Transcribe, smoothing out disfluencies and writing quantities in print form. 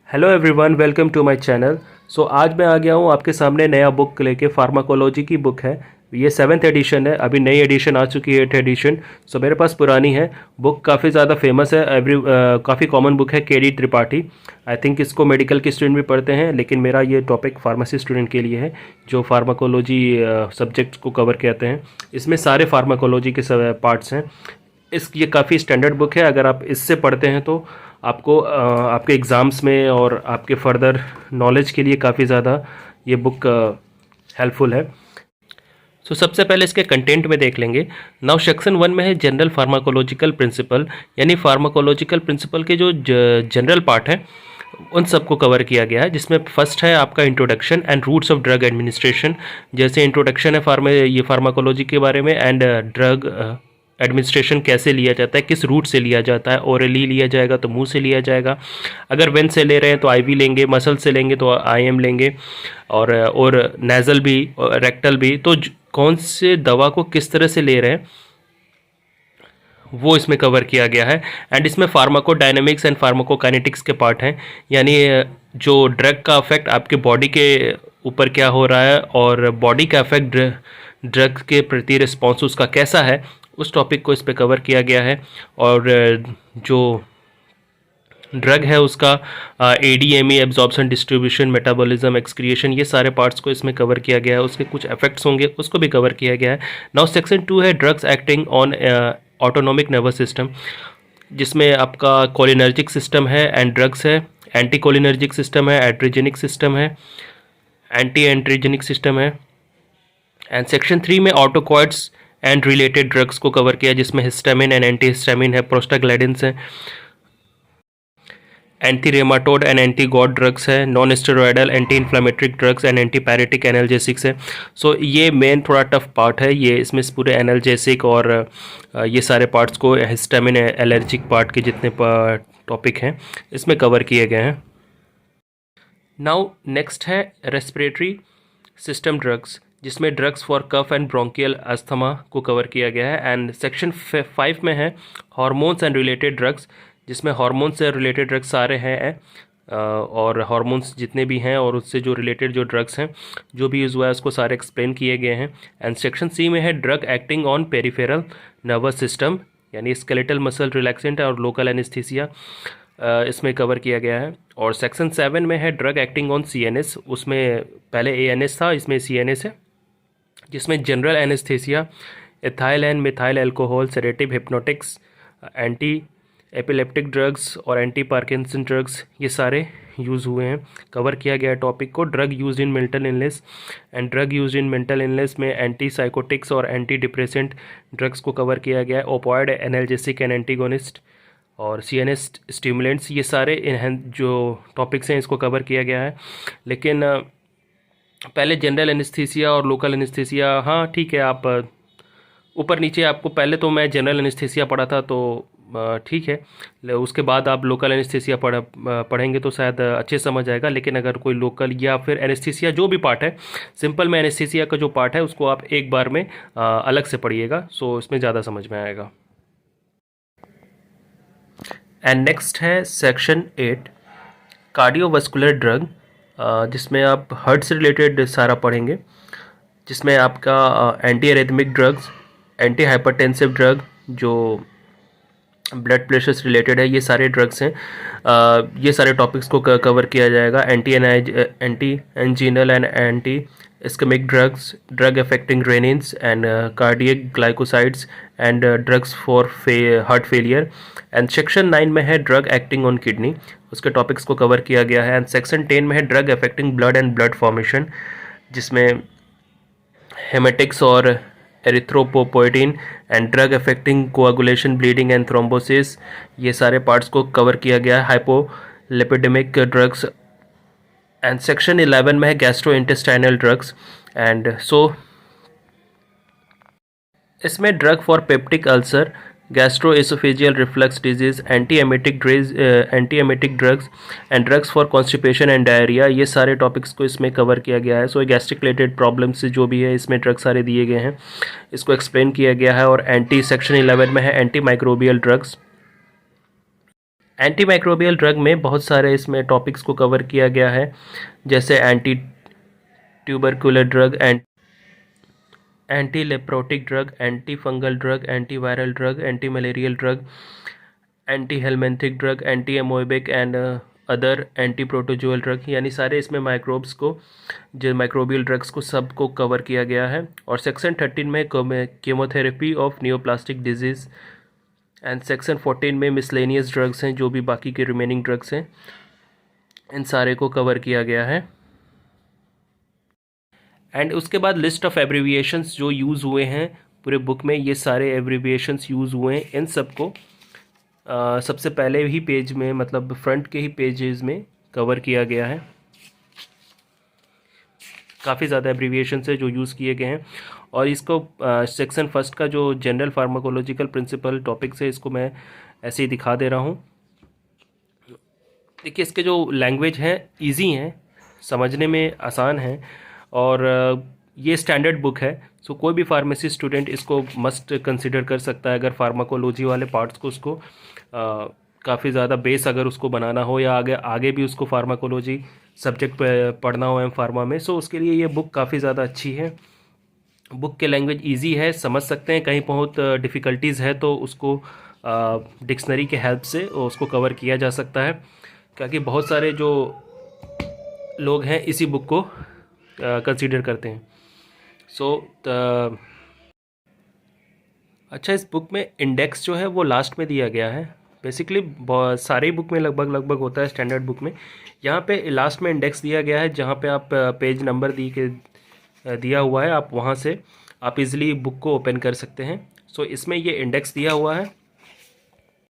Hello everyone, welcome to my channel. आज मैं आ गया हूँ आपके सामने नया बुक लेके। फार्माकोलॉजी की बुक है। ये 7th एडिशन है। अभी नई एडिशन आ चुकी है, 8th एडिशन। मेरे पास पुरानी है बुक, काफ़ी ज़्यादा फेमस है। काफ़ी कॉमन बुक है, केडी त्रिपाठी। आई थिंक इसको मेडिकल के स्टूडेंट भी पढ़ते हैं, लेकिन मेरा ये टॉपिक फार्मेसी स्टूडेंट के लिए है जो फार्माकोलॉजी सब्जेक्ट को कवर करते हैं। इसमें सारे फार्माकोलॉजी के पार्ट्स हैं। ये काफ़ी स्टैंडर्ड बुक है। अगर आप इससे पढ़ते हैं तो आपको आपके एग्ज़ाम्स में और आपके फर्दर नॉलेज के लिए काफ़ी ज़्यादा ये बुक हेल्पफुल है। सबसे पहले इसके कंटेंट में देख लेंगे। नाउ सेक्शन 1 में है जनरल फार्माकोलॉजिकल प्रिंसिपल, यानी फार्माकोलॉजिकल प्रिंसिपल के जो जनरल पार्ट है उन सबको कवर किया गया है। जिसमें फर्स्ट है आपका introduction and routes of drug administration. जैसे इंट्रोडक्शन है ये फार्माकोलॉजी के बारे में, एंड ड्रग एडमिनिस्ट्रेशन कैसे लिया जाता है, किस रूट से लिया जाता है। ओरली लिया जाएगा तो मुंह से लिया जाएगा, अगर वेन से ले रहे हैं तो आईवी लेंगे, मसल से लेंगे तो आईएम लेंगे, और नेजल भी, रेक्टल भी। तो कौन से दवा को किस तरह से ले रहे हैं वो इसमें कवर किया गया है। एंड इसमें फार्माकोडायनेमिक्स एंड फार्माकोकाइनेटिक्स के पार्ट हैं, यानी जो ड्रग का इफेक्ट आपके बॉडी के ऊपर क्या हो रहा है और बॉडी का इफेक्ट ड्रग के प्रति रिस्पॉन्स उसका कैसा है, उस टॉपिक को इस पे कवर किया गया है। और जो ड्रग है उसका ADME, absorption, distribution, metabolism, excretion, ये सारे पार्ट्स को इसमें कवर किया गया है। उसके कुछ इफेक्ट्स होंगे उसको भी कवर किया गया है। नाउ सेक्शन 2 है drugs acting on autonomic nervous system, जिसमें आपका कोलिनर्जिक सिस्टम है एंड ड्रग्स है, एंटी कोलिनर्जिक सिस्टम है, एड्रिजेनिक सिस्टम है, एंटी एंट्रीजेनिक सिस्टम है। एंड सेक्शन 3 में ऑटोकॉइड्स एंड रिलेटेड ड्रग्स को कवर किया, जिसमें हिस्टामिन एंड एंटी हिस्टामिन है, प्रोस्टाग्लैंडिन्स है, anti rheumatoid and anti gout drugs है, non steroidal anti inflammatory drugs and anti pyretic analgesics है। ये मेन थोड़ा टफ पार्ट है। ये इसमें पूरे एनाल्जेसिक और ये सारे पार्ट्स को, हिस्टामिन एलर्जिक पार्ट के जितने टॉपिक हैं इसमें कवर किए गए हैं। नाउ नेक्स्ट है रेस्पिरेटरी सिस्टम ड्रग्स, जिसमें drugs for cough and bronchial asthma को कवर किया गया है। एंड सेक्शन 5 में है हार्मोन्स एंड रिलेटेड ड्रग्स, जिसमें हार्मोन्स से रिलेटेड ड्रग्स सारे हैं, और हार्मोन्स जितने भी हैं और उससे जो रिलेटेड जो ड्रग्स हैं जो भी यूज़ हुआ है उसको सारे एक्सप्लेन किए गए हैं। एंड सेक्शन सी में है drug acting on peripheral nervous system, यानी स्केलेटल मसल रिलैक्सेंट और लोकल एनेस्थीसिया, इसमें कवर किया गया है। और सेक्शन 7 में है ड्रग एक्टिंग ऑन सीएनएस, उसमें पहले एएनएस था, इसमें सीएनएस है, जिसमें general anaesthesia, ethyl and methyl alcohol, sedative, hypnotics, anti epileptic drugs और एंटी पार्किंसन ड्रग्स, ये सारे यूज़ हुए हैं। कवर किया गया टॉपिक को। Drug used in mental illness, and drug used in mental illness में एंटी साइकोटिक्स और एंटी डिप्रेसेंट ड्रग्स को कवर किया गया है। ओपॉइड, एनाल्जेसिक एंड एंटीगोनिस्ट और सीएनएस स्टिमुलेंट्स, ये सारे जो टॉपिक्स हैं इसको कवर किया गया है। लेकिन पहले जनरल एनेस्थीसिया और लोकल एनेस्थीसिया, हाँ ठीक है, आप ऊपर नीचे, आपको पहले तो मैं जनरल एनेस्थीसिया पढ़ा था तो ठीक है, उसके बाद आप लोकल एनेस्थीसिया पढ़ेंगे तो शायद अच्छे समझ आएगा। लेकिन अगर कोई लोकल या फिर एनेस्थीसिया जो भी पार्ट है, सिंपल में एनेस्थीसिया का जो पार्ट है उसको आप एक बार में अलग से पढ़िएगा, इसमें ज़्यादा समझ में आएगा। एंड नेक्स्ट है सेक्शन 8 कार्डियोवास्कुलर ड्रग, जिसमें आप हार्ट से रिलेटेड सारा पढ़ेंगे, जिसमें आपका anti arrhythmic drugs, anti hypertensive drug जो ब्लड प्रेशर से रिलेटेड है, ये सारे ड्रग्स हैं। ये सारे टॉपिक्स को कवर किया जाएगा। Anti anginal and anti ischemic drugs, drug affecting renins and cardiac glycosides and drugs for heart failure. And section 9 में है ड्रग एक्टिंग ऑन किडनी, उसके टॉपिक्स को कवर किया गया है। एंड सेक्शन 10 में है drug affecting blood and blood formation, जिसमें हेमेटिक्स और erythropoietin and drug affecting coagulation, bleeding and thrombosis, ये सारे पार्ट्स को कवर किया गया है। Hypolipidaemic drugs. एंड सेक्शन 11 में है गैस्ट्रो इंटेस्टाइनल ड्रग्स। एंड इसमें drug for peptic ulcer, gastro-oesophageal reflux disease, anti emetic drugs and drugs for constipation and diarrhoea, ये सारे टॉपिक्स को इसमें कवर किया गया है। गैस्ट्रिक रिलेटेड प्रॉब्लम से जो भी है इसमें ड्रग्स सारे दिए गए हैं, इसको एक्सप्लेन किया गया है। और सेक्शन 11 में है anti microbial drugs, anti microbial drug में बहुत सारे इसमें टॉपिक्स को कवर किया गया है, जैसे anti tubercular drug, anti leprotic drug, anti fungal drug, anti viral drug, anti malarial drug, anti helminthic drug, anti amoebic and other anti protozoal drug, यानी सारे इसमें माइक्रोब्स को, जो माइक्रोबियल ड्रग्स को सबको कवर किया गया है। और सेक्शन 13 में chemotherapy of neoplastic disease and section 14 में मिसलेनियस ड्रग्स हैं, जो भी बाकी के रिमेनिंग ड्रग्स हैं, इन सारे को कवर किया गया है। एंड उसके बाद लिस्ट ऑफ एब्रीविएशंस जो यूज़ हुए हैं पूरे बुक में, ये सारे एब्रीविएशंस यूज़ हुए हैं, इन सबको सबसे पहले ही पेज में, मतलब फ्रंट के ही पेजेस में कवर किया गया है। काफ़ी ज़्यादा एब्रीविएशंस है जो यूज़ किए गए हैं। और इसको सेक्शन फर्स्ट का जो जनरल फार्माकोलॉजिकल प्रिंसिपल टॉपिक्स है, इसको मैं ऐसे ही दिखा दे रहा हूँ। देखिए, इसके जो लैंग्वेज हैं ईजी हैं, समझने में आसान है, और ये स्टैंडर्ड बुक है। सो कोई भी फार्मेसी स्टूडेंट इसको मस्ट कंसिडर कर सकता है, अगर फार्माकोलॉजी वाले पार्ट्स को उसको काफ़ी ज़्यादा बेस अगर उसको बनाना हो, या आगे भी उसको फार्माकोलॉजी सब्जेक्ट पढ़ना हो एम फार्मा में, सो उसके लिए ये बुक काफ़ी ज़्यादा अच्छी है। बुक के लैंग्वेज इजी है, समझ सकते हैं। कहीं बहुत डिफ़िकल्टीज़ है तो उसको डिक्शनरी के हेल्प से उसको कवर किया जा सकता है, क्योंकि बहुत सारे जो लोग हैं इसी बुक को कंसीडर करते हैं। अच्छा, इस बुक में इंडेक्स जो है वो लास्ट में दिया गया है। बेसिकली सारे बुक में लगभग होता है स्टैंडर्ड बुक में। यहाँ पे लास्ट में इंडेक्स दिया गया है, जहाँ पे आप पेज नंबर दिया हुआ है, आप वहाँ से आप इज़िली बुक को ओपन कर सकते हैं। सो इसमें ये इंडेक्स दिया हुआ है।